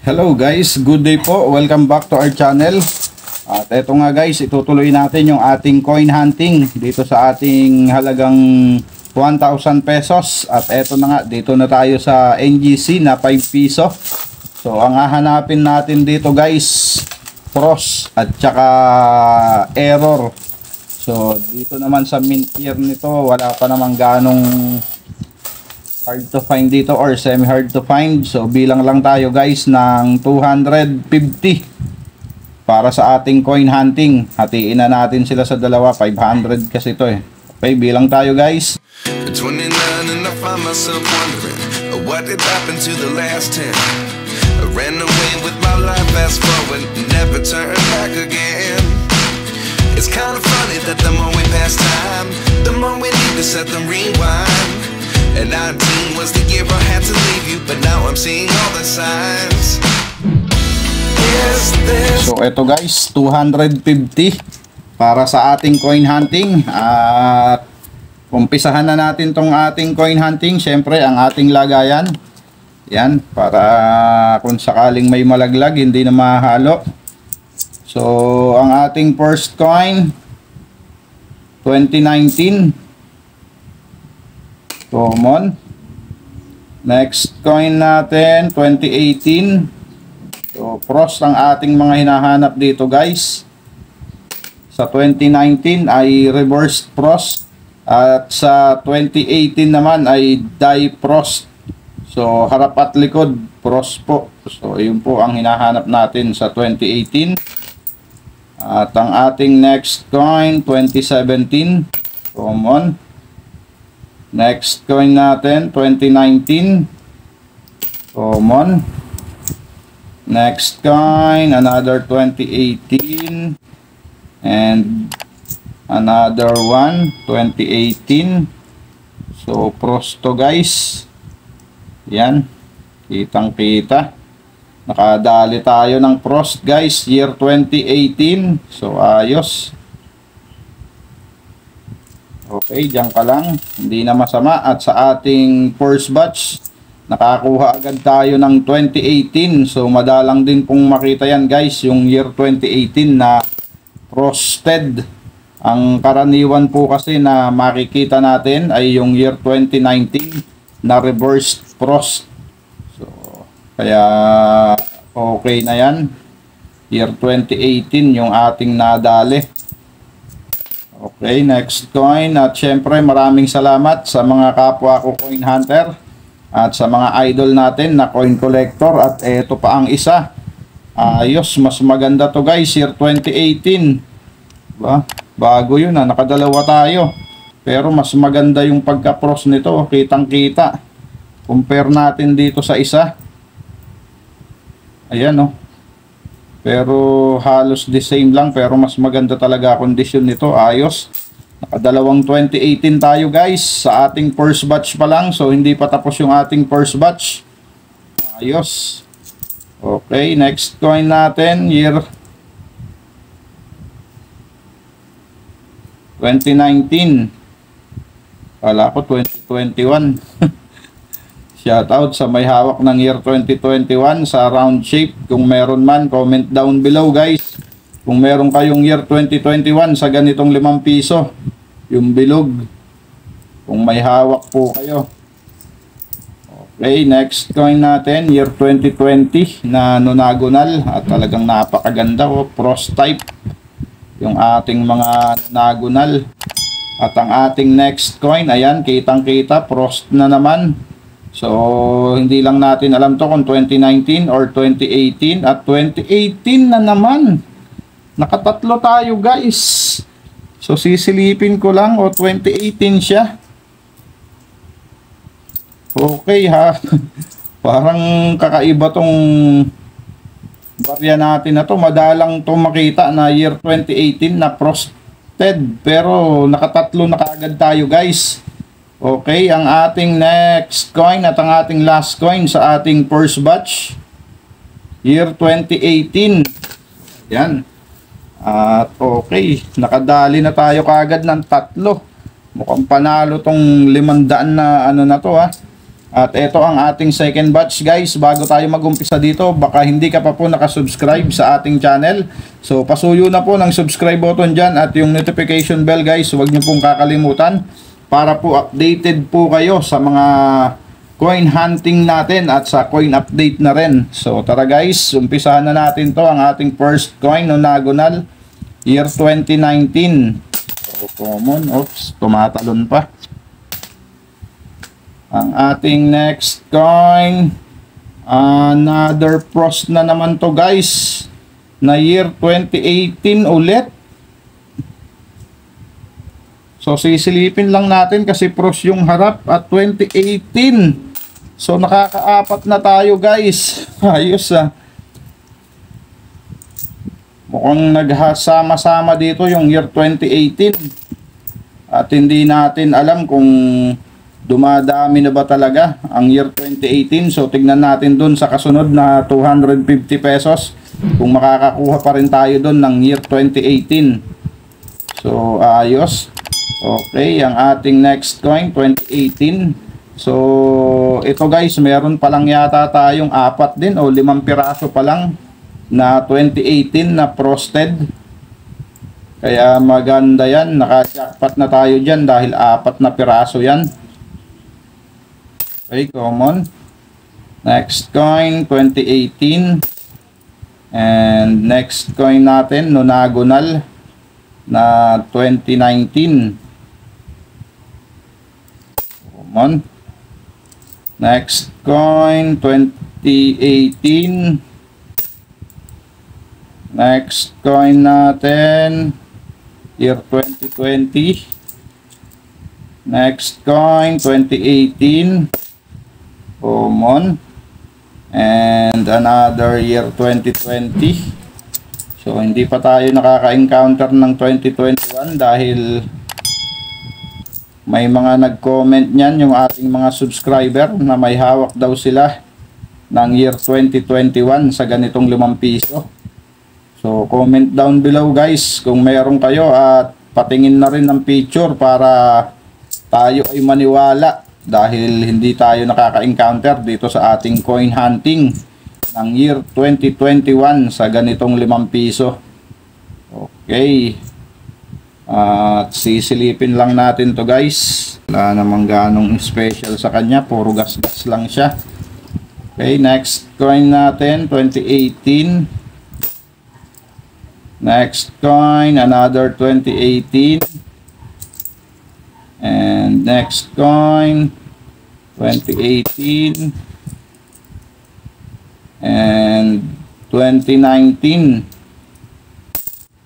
Hello guys, good day po. Welcome back to our channel. At eto nga guys, itutuloy natin yung ating coin hunting dito sa ating halagang 1,000 pesos. At eto na nga, dito na tayo sa NGC na 5 piso. So ang hahanapin natin dito guys, cross at saka error. So dito naman sa mint year nito, wala pa namang ganong hard to find dito or semi hard to find. So bilang lang tayo guys ng 250 para sa ating coin hunting. Hatiin na natin sila sa dalawa, 500 kasi ito eh. Okay, bilang tayo guys. 29 and I find myself wondering what did happen to the last 10. I ran away with my life, fast forward, never turn back again. It's kind of funny that the more we pass time, the more we need to set the rewind. And 19 was the year I had to leave you, but now I'm seeing all the signs. So eto guys, 250 para sa ating coin hunting. At umpisahan na natin tong ating coin hunting. Syempre ang ating lagayan. Yan, para kung sakaling may malaglag, hindi na mahalo. So ang ating first coin 2019 common. Next coin natin 2018. So cross ang ating mga hinahanap dito guys. Sa 2019 ay reverse frost at sa 2018 naman ay die frost. So harap at likod frost po. So yun po ang hinahanap natin sa 2018. At ang ating next coin 2017 common. Next coin natin 2019 common. Next coin another 2018 and another one 2018. So prosto guys. Yan, kitang kita. Nakadali tayo ng frost guys, year 2018. So ayos. Okay, diyan ka lang, hindi na masama. At sa ating first batch, nakakuha agad tayo ng 2018. So madalang din pong makita yan guys, yung year 2018 na frosted. Ang karaniwan po kasi na makikita natin ay yung year 2019 na reversed frost. So kaya okay na yan. Year 2018 yung ating nadali. Okay, next coin. At syempre maraming salamat sa mga kapwa ko coin hunter at sa mga idol natin na coin collector. At eto pa ang isa. Ayos, mas maganda to guys, year 2018. Diba? Bago yun nakadalawa tayo. Pero mas maganda yung pagka-pros nito, kitang kita. Compare natin dito sa isa. Ayan oh. Pero halos the same lang, pero mas maganda talaga kondisyon nito. Ayos. Nakadalawang 2018 tayo guys sa ating first batch pa lang. So hindi pa tapos yung ating first batch. Ayos. Okay, next coin natin, year 2019. Kala ko 2021. Shout out sa may hawak ng year 2021 sa round shape. Kung meron man, comment down below guys. Kung meron kayong year 2021 sa ganitong 5 piso, yung bilog. Kung may hawak po kayo. Okay, next coin natin, year 2020 na nonagonal. At talagang napakaganda oh, frost type. Yung ating mga nonagonal. At ang ating next coin, ayan, kitang kita, frost na naman. So, hindi lang natin alam to kung 2019 or 2018. At 2018 na naman. Nakatatlo tayo guys. So, sisilipin ko lang. O, 2018 siya. Okay ha. Parang kakaiba tong barya natin na to. Madalang to makita na year 2018 na frosted. Pero nakatatlo na kaagad tayo guys. Okay, ang ating next coin at ang ating last coin sa ating first batch, year 2018. Yan. At okay, nakadali na tayo kagad ng tatlo. Mukhang panalo tong 500 na ano na to ha. At ito ang ating second batch guys. Bago tayo mag-umpisa dito, baka hindi ka pa po nakasubscribe sa ating channel. So pasuyo na po ng subscribe button dyan at yung notification bell guys, huwag nyo pong kakalimutan para po updated po kayo sa mga coin hunting natin at sa coin update na rin. So tara guys, umpisahan na natin to, ang ating first coin nonagonal year 2019. So common, oops, tumatalon pa. Ang ating next coin, another pros na naman to guys, na year 2018 ulit. So sisilipin lang natin kasi pros yung harap at 2018. So nakakaapat na tayo guys. Ayos ah. Mukhang naghasama-sama dito yung year 2018. At hindi natin alam kung dumadami na ba talaga ang year 2018. So tignan natin dun sa kasunod na 250 pesos kung makakakuha pa rin tayo dun ng year 2018. So ayos. Okay, ang ating next coin 2018. So ito guys, meron pa lang yata tayong 4 din o 5 piraso pa lang na 2018 na frosted. Kaya maganda yan, naka-jackpot na tayo dyan dahil 4 na piraso yan. Okay, common. Next coin 2018. And next coin natin nonagonal na 2019. Common. Next coin 2018. Next coin natin year 2020. Next coin 2018. Common. And another year 2020. So hindi pa tayo nakaka-encounter ng 2021 dahil may mga nag-comment niyan yung ating mga subscriber na may hawak daw sila ng year 2021 sa ganitong 5 piso. So comment down below guys kung meron kayo at patingin na rin ng picture para tayo ay maniwala. Dahil hindi tayo nakaka-encounter dito sa ating coin hunting ng year 2021 sa ganitong 5 piso. Okay. At sisilipin lang natin to guys. Wala namang ganong special sa kanya. Puro gas-gas lang siya. Okay, next coin natin 2018. Next coin, another 2018. And next coin 2018 and 2019.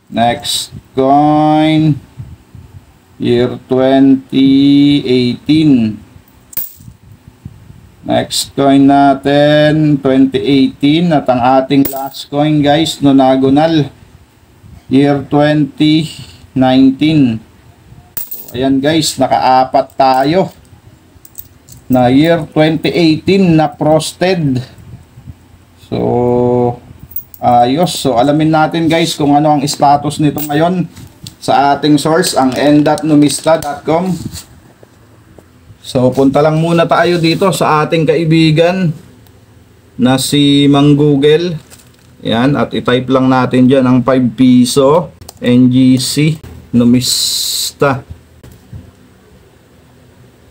Next coin year 2018. Next coin natin 2018 at ang ating last coin guys nonagonal year 2019. Ayan guys, naka-4 tayo na year 2018 na frosted. So ayos. So alamin natin guys kung ano ang status nito ngayon sa ating source, ang n.numista.com. So punta lang muna tayo dito sa ating kaibigan na si Mang Google. Yan, at i-type lang natin dyan ang 5 piso NGC Numista.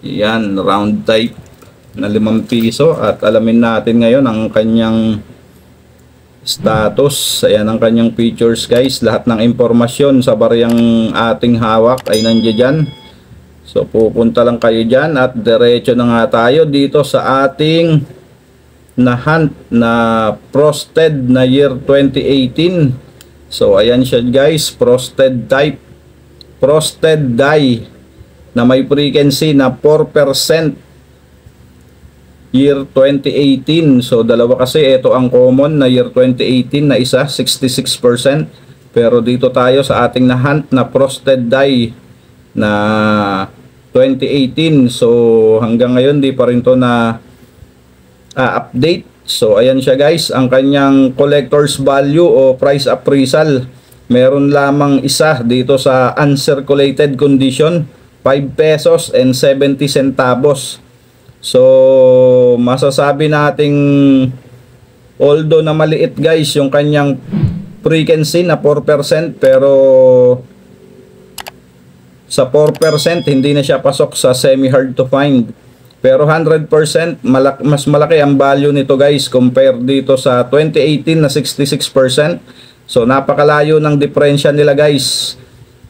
Yan, round type na 5 piso at alamin natin ngayon ang kanyang status. Ayan ang kanyang features guys. Lahat ng impormasyon sa bariyang ating hawak ay nandiyan dyan. So pupunta lang kayo dyan at diretso na nga tayo dito sa ating na hunt na frosted na year 2018. So ayan siya guys, frosted type, frosted die na may frequency na 4% year 2018. So dalawa kasi, ito ang common na year 2018 na isa 66%, pero dito tayo sa ating na hunt na frosted die na 2018. So hanggang ngayon di pa rin to na update. So ayan siya guys, ang kanyang collector's value o price appraisal, meron lamang isa dito sa uncirculated condition, 5 pesos and 70 centavos. So, masasabi nating although na maliit guys yung kanyang frequency na 4%, pero sa 4% hindi na siya pasok sa semi hard to find. Pero 100% mas malaki ang value nito guys compare dito sa 2018 na 66%. So napakalayo ng diferensya nila guys.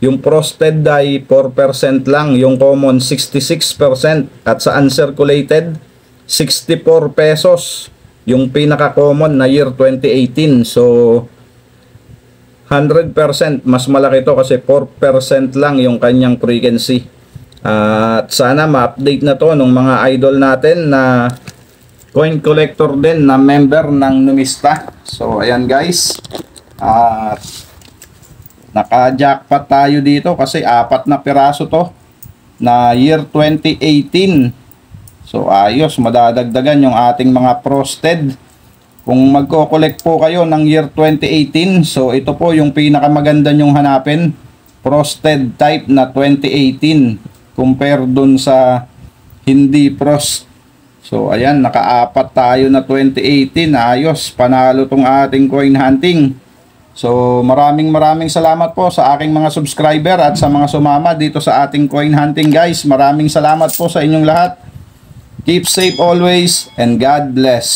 Yung frosted ay 4% lang, yung common 66%, at sa uncirculated 64 pesos yung pinaka common na year 2018. So 100% mas malaki to kasi 4% lang yung kanyang frequency. At sana ma-update na to ng mga idol natin na coin collector din na member ng Numista. So ayan guys, at naka-jackpot tayo dito kasi 4 na piraso to na year 2018. So ayos, madadagdagan yung ating mga frosted. Kung magko-collect po kayo ng year 2018, so ito po yung pinakamaganda nyong hanapin, frosted type na 2018 compare dun sa hindi frost. So ayan, naka-4 tayo na 2018. Ayos, panalo tong ating coin hunting. So maraming salamat po sa aking mga subscriber at sa mga sumama dito sa ating coin hunting guys. Maraming salamat po sa inyong lahat. Keep safe always and God bless.